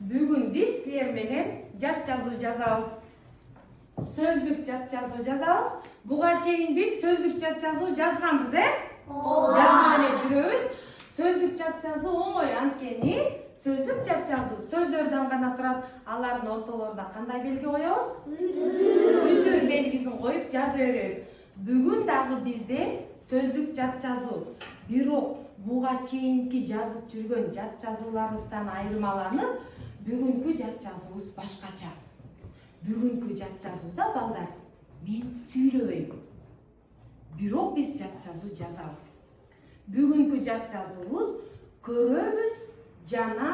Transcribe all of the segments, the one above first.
Бүгін біз сіздерменен жат жазу жазабыз. Сөздік жат жазу жазабыз. Буга чейин біз сөздік жат жазу жазганбыз, жазып эле жүрөбүз. Сөздік жат жазу оңой, анткени сөздік жат жазу сөздөрдөн гана турат. Алардын ортолоруна кандай белги коебуз? Бүтүр белгисин коюп жаза беребиз. Бүгүн дагы бизде сөздік жат жазу. Бирок буга чейинки жазып жүргөн жат жазууларыбыздан айырмаланып, бүгүнкү жат жазуубуз башкача. Бүгүнкү жат жазууда балдар мен сүйлөбөйм. Бирок биз жат жазуу жазабыз. Бүгүнкү жат жазуубуз көрөбүз жана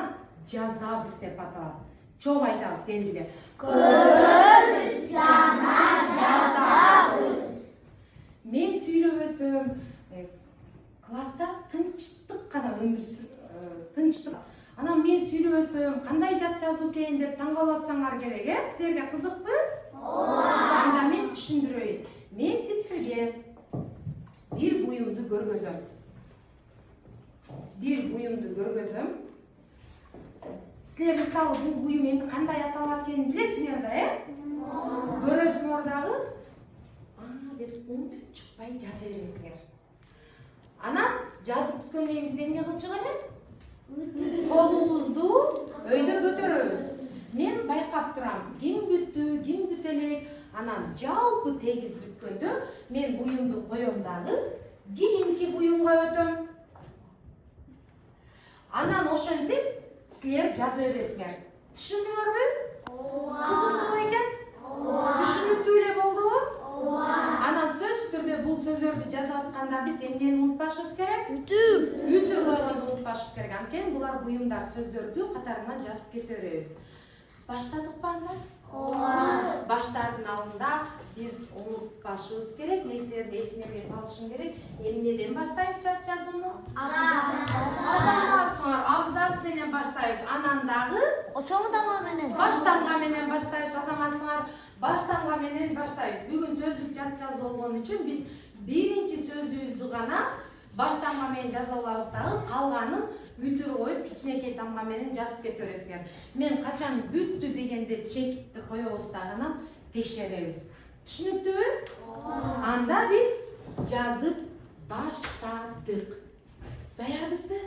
жазабыз деп аталат. Чоң айтабыз, келгиле. Көрөбүз жана жазабыз. Мен сүйлөбөсөм, класста тынчтык гана тынчтык. Анан мен сүйлөбөсөм, кандай жат жазуу экен деп таң калып атсаңар керек, Силерге кызыкпы? Анда мен түшүндүрөйүн. Мен силерге бир буюмду көргөзөм. Силер мисалы бул буюм эмне кандай аталат экенин билесиңер да, Көрөсүңөр дагы, деп унчукпай жаза бересиңер. Анан жазып бүткөндөн кийин биз эмне кылчук элек? Колубузду өйдө көтөрөбүз. Мен байкап турам, ким бүттү, ким бүтө элек. Анан жалпы тегиз бүткөндө мен буюмду коём дагы, кийинки буюмга өтөм. Анан ошентип силер жаза бересиңер. Түшүндүңөрбү? Кызыктуу экен? Түшүнүктүү эле болдубу? Анан сөзсүз түрдө бул сөздөрдү жазып атканда биз эмнени унутпашыбыз керек? Бүтүр койгонду унутпашыбыз керек. Анткени булар буюмдар, сөздөрдү катарынан жазып кете беребиз. Баштадыкпы анда? Баштардын алдында биз унутпашыбыз керек. Мен силерди эсиңерге салышым керек. Эмнеден баштайбыз жат жазууну? Абзац менен баштайбыз. Анан дагы Чоңдамга менен. баштамга менен баштайбыз. Азаматсыңар, баштамга менен баштайбыз. Бүгүн сөздүк жат жазуу болгон үчүн биз биринчи сөзүбүздү гана баштамга менен жаза алабыз дагы, калганын бүтүр коюп кичинекей тамга менен жазып кете бересиңер. Мен качан бүттү дегенде чекитти коебуз дагы анан текшеребиз. Түшүнүктүүбү? Анда биз жазып баштадык. Даярбызбы?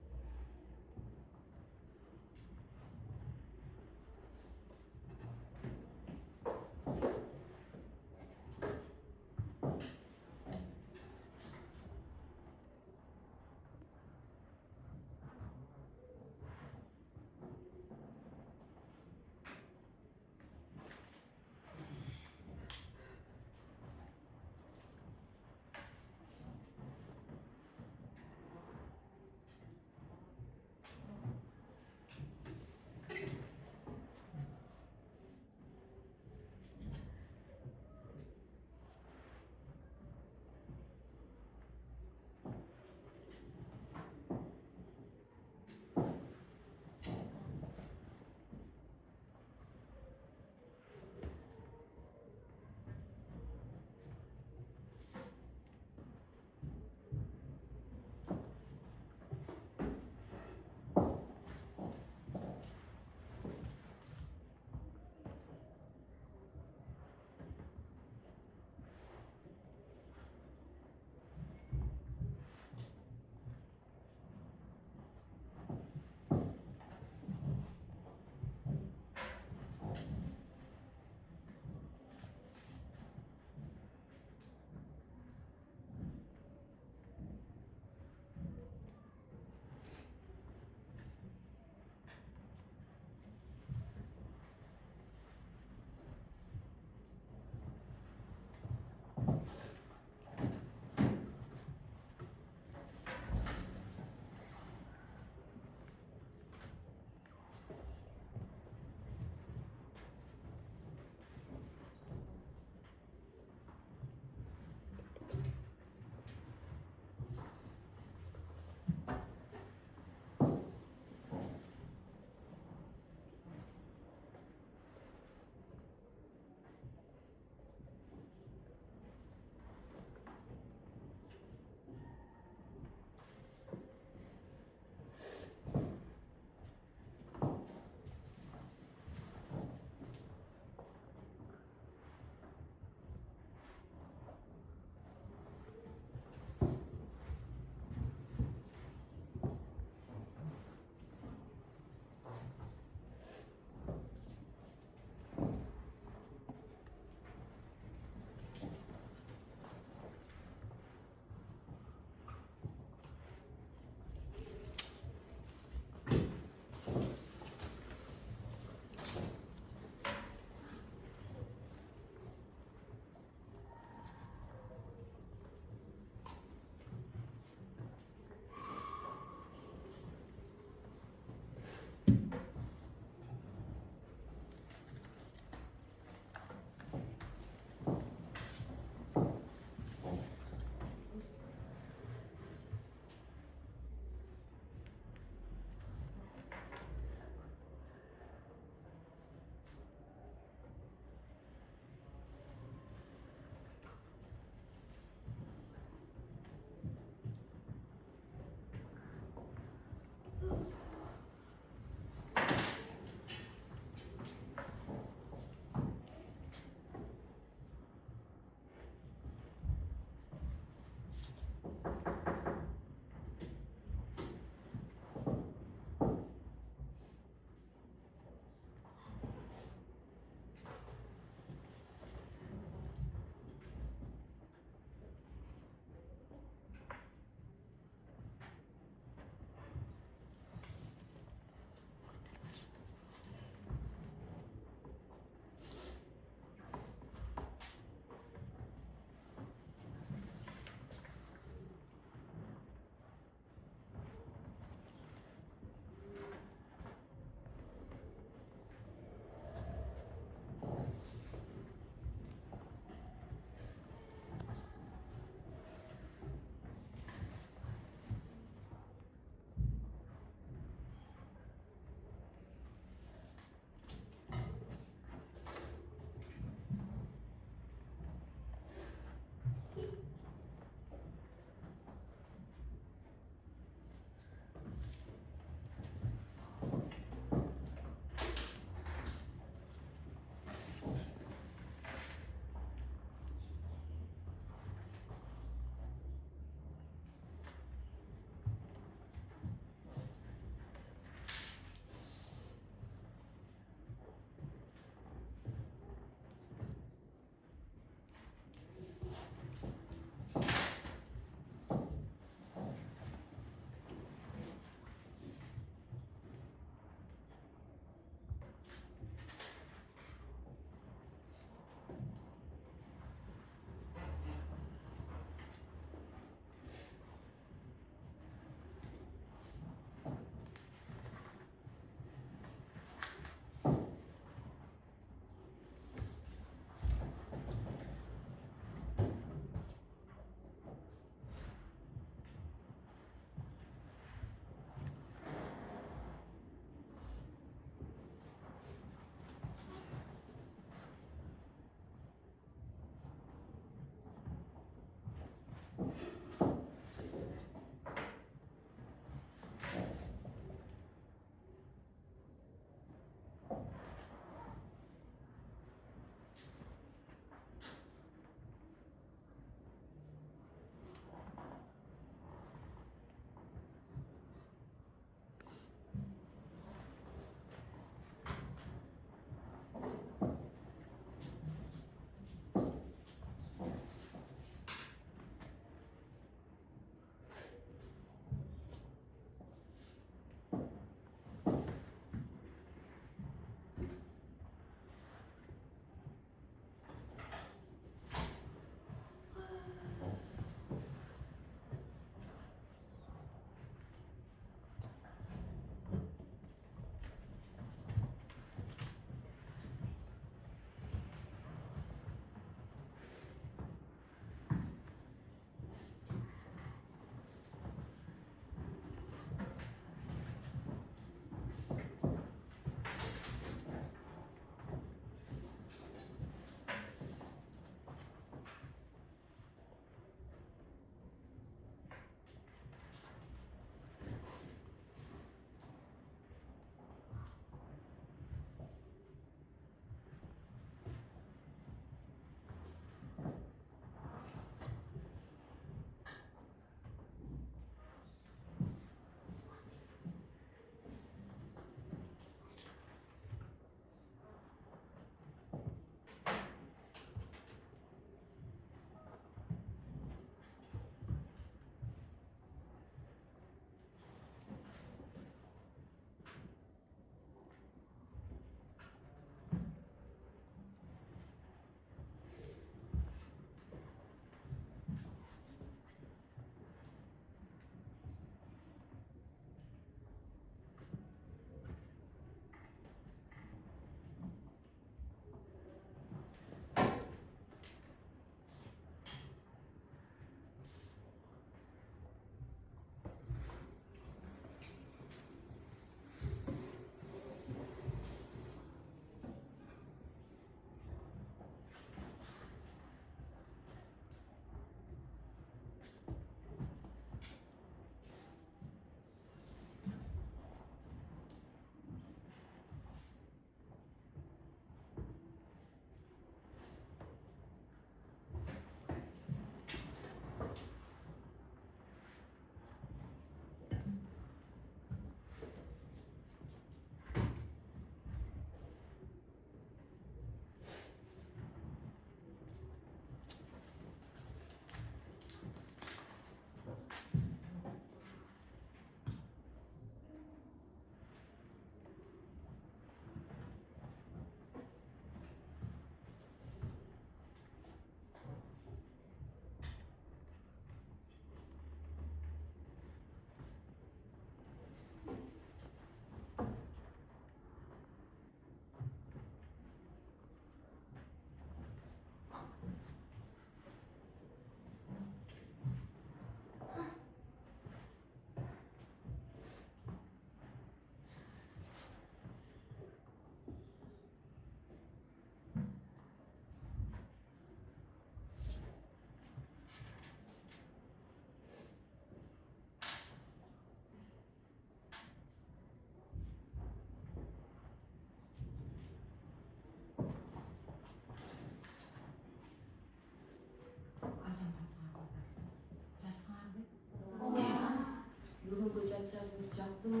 Бүгүнкү жат жазуубуз жактыбы?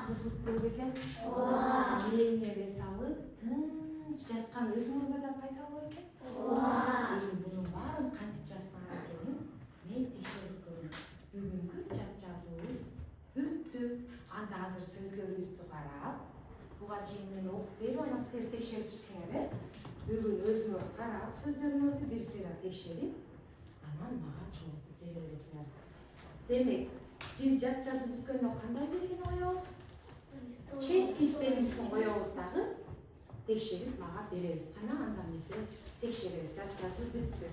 Кызык болуп экен? Мээңере салып тынч жазган өзүңөргө да пайдалуу экен? Эми мунун баарын кантип жазган экенин мен текшерип көрөм. Бүгүнкү жат жазуубуз бүттү. Анда азыр сөздөрүбүздү карап, буга чейин мен окуп берип анан силер текшерип жүрсүңөр. Бүгүн өзүңөр карап, сөздөрүңөрдү бир сыйра текшерип, анан мага жооп бере бересиңер. Демек, биз жат жазуу бүткөндөн кандай белгини коебуз? Чет тил белгисин коебуз дагы, текшерип мага беребиз. Анан анда эмне текшеребиз, жат жазуу бүттү.